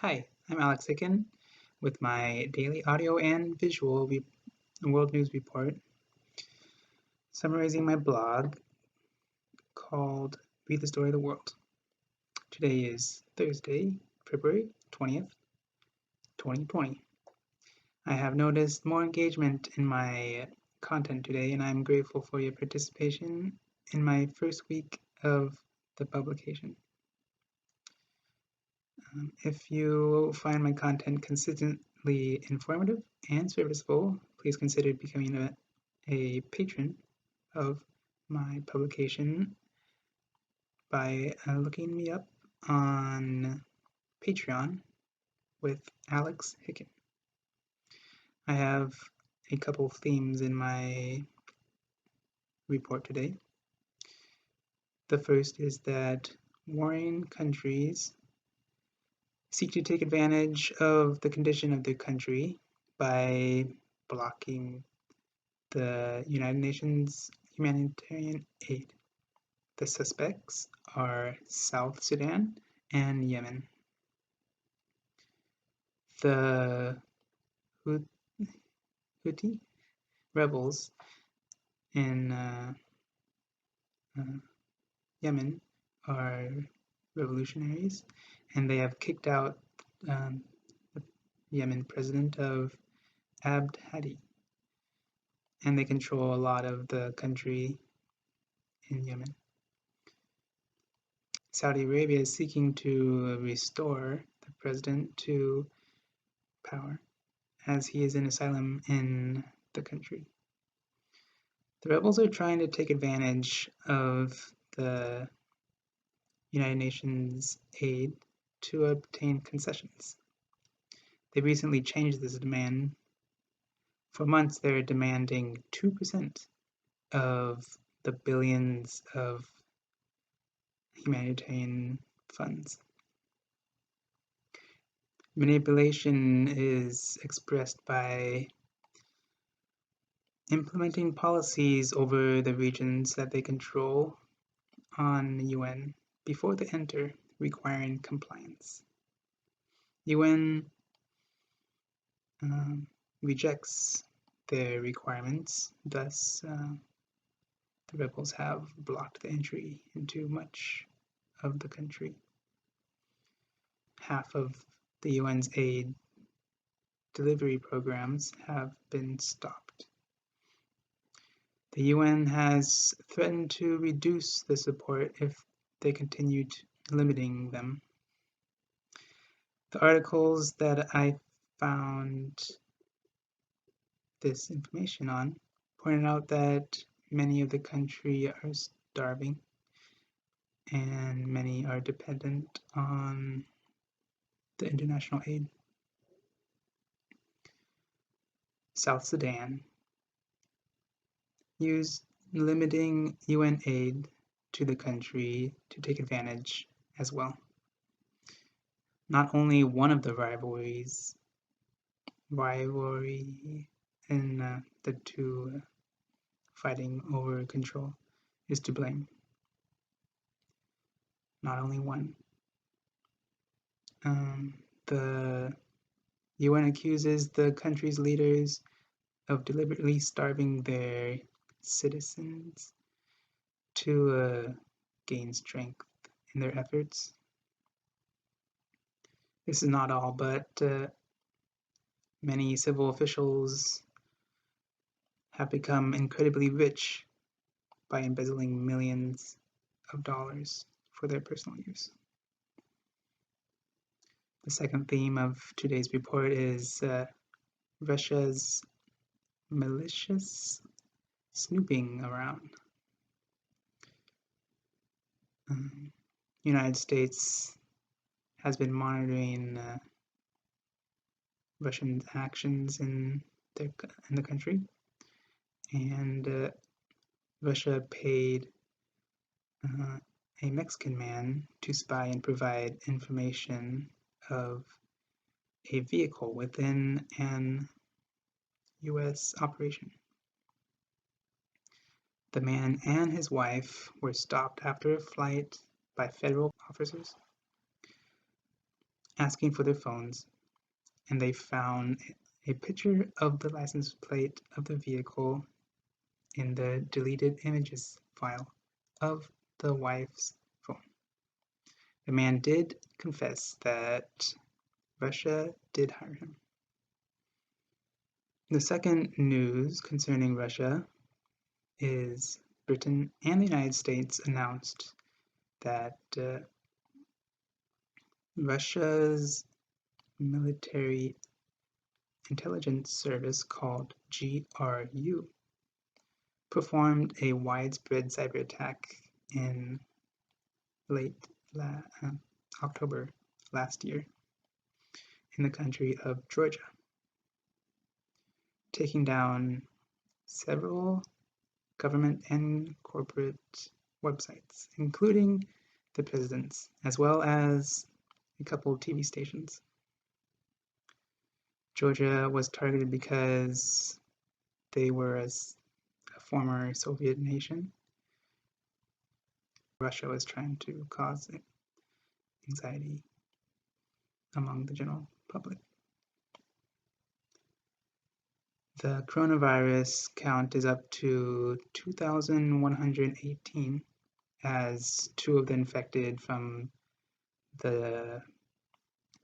Hi, I'm Alex Hicken with my daily audio and visual world news report summarizing my blog called Read the Story of the World. Today is Thursday, February 20th, 2020. I have noticed more engagement in my content today, and I'm grateful for your participation in my first week of the publication. If you find my content consistently informative and serviceable, please consider becoming a patron of my publication by looking me up on Patreon with Alex Hicken. I have a couple themes in my report today. The first is that warring countries seek to take advantage of the condition of their country by blocking the United Nations humanitarian aid. The suspects are South Sudan and Yemen. The Houthi rebels in Yemen are revolutionaries, and they have kicked out the Yemen president of Abd Hadi, and they control a lot of the country in Yemen. Saudi Arabia is seeking to restore the president to power, as he is in asylum in the country. The rebels are trying to take advantage of the United Nations aid to obtain concessions. They recently changed this demand. For months, they're demanding 2% of the billions of humanitarian funds. Manipulation is expressed by implementing policies over the regions that they control on the UN before they enter, requiring compliance. UN rejects their requirements, thus the rebels have blocked the entry into much of the country. Half of the UN's aid delivery programs have been stopped. The UN has threatened to reduce the support if they continue limiting them. The articles that I found this information on pointed out that many of the country are starving and many are dependent on the international aid. South Sudan used limiting UN aid to the country to take advantage as well. Not only one of the rivalry in the two fighting over control is to blame. Not only one. The UN accuses the country's leaders of deliberately starving their citizens to gain strength in their efforts. This is not all, but many civil officials have become incredibly rich by embezzling millions of dollars for their personal use. The second theme of today's report is Russia's malicious snooping around. United States has been monitoring Russian actions in the country, and Russia paid a Mexican man to spy and provide information of a vehicle within an U.S. operation. The man and his wife were stopped after a flight by federal officers. asking for their phones, and they found a picture of the license plate of the vehicle in the deleted images file of the wife's phone. The man did confess that Russia did hire him. The second news concerning Russia is Britain and the United States announced that Russia's military intelligence service called GRU performed a widespread cyber attack in late October last year in the country of Georgia, taking down several government and corporate websites, including the president's, as well as a couple of TV stations. Georgia was targeted because they were a former Soviet nation. Russia was trying to cause anxiety among the general public. The coronavirus count is up to 2,118, as 2 of the infected from the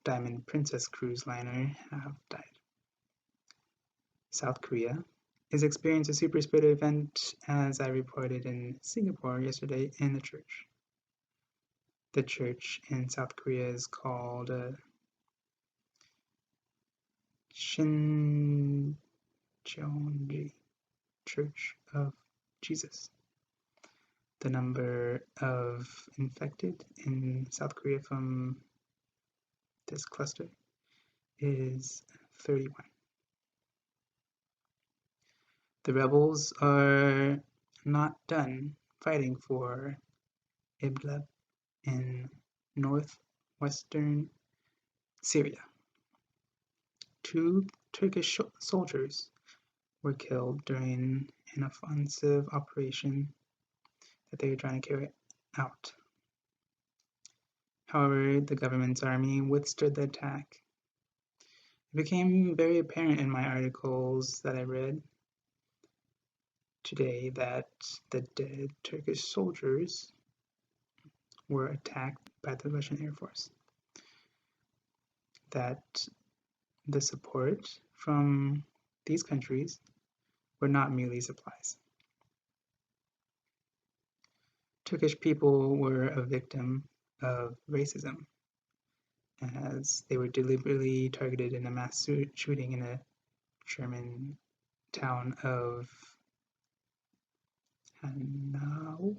Diamond Princess cruise liner have died. South Korea is experiencing a super spreader event, as I reported in Singapore yesterday, in the church. The church in South Korea is called Shincheonji, Church of Jesus. The number of infected in South Korea from this cluster is 31. The rebels are not done fighting for Idlib in northwestern Syria. 2 Turkish soldiers were killed during an offensive operation that they were trying to carry out. However, the government's army withstood the attack. It became very apparent in my articles that I read today that the dead Turkish soldiers were attacked by the Russian Air Force. That the support from these countries were not merely supplies. Turkish people were a victim of racism, as they were deliberately targeted in a mass shooting in a German town of Hanau,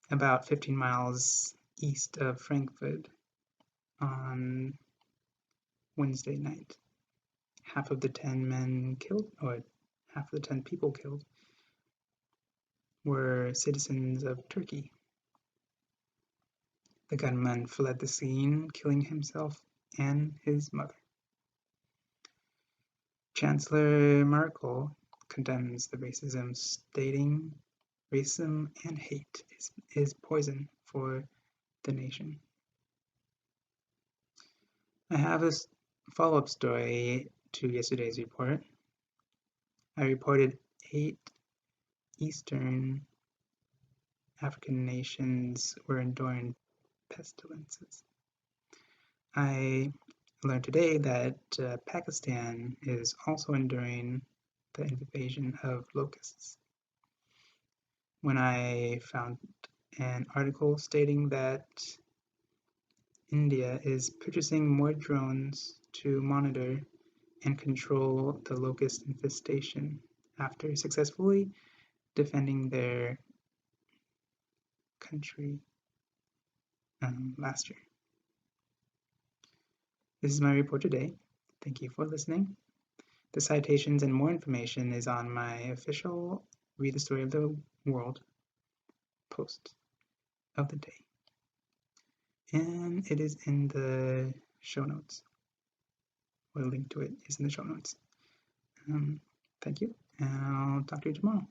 about 15 miles east of Frankfurt, on Wednesday night. Half of the 10 men killed, or half of the 10 people killed, were citizens of Turkey. The gunman fled the scene, killing himself and his mother. Chancellor Merkel condemns the racism, stating racism and hate is poison for the nation. I have a follow-up story to yesterday's report. I reported 8 Eastern African nations were enduring pestilences. I learned today that Pakistan is also enduring the invasion of locusts. When I found an article stating that India is purchasing more drones to monitor and control the locust infestation after successfully defending their country last year. This is my report today. Thank you for listening. The citations and more information is on my official Read the Story of the World post of the day. And it is in the show notes. Or a link to it is in the show notes. Thank you, and I'll talk to you tomorrow.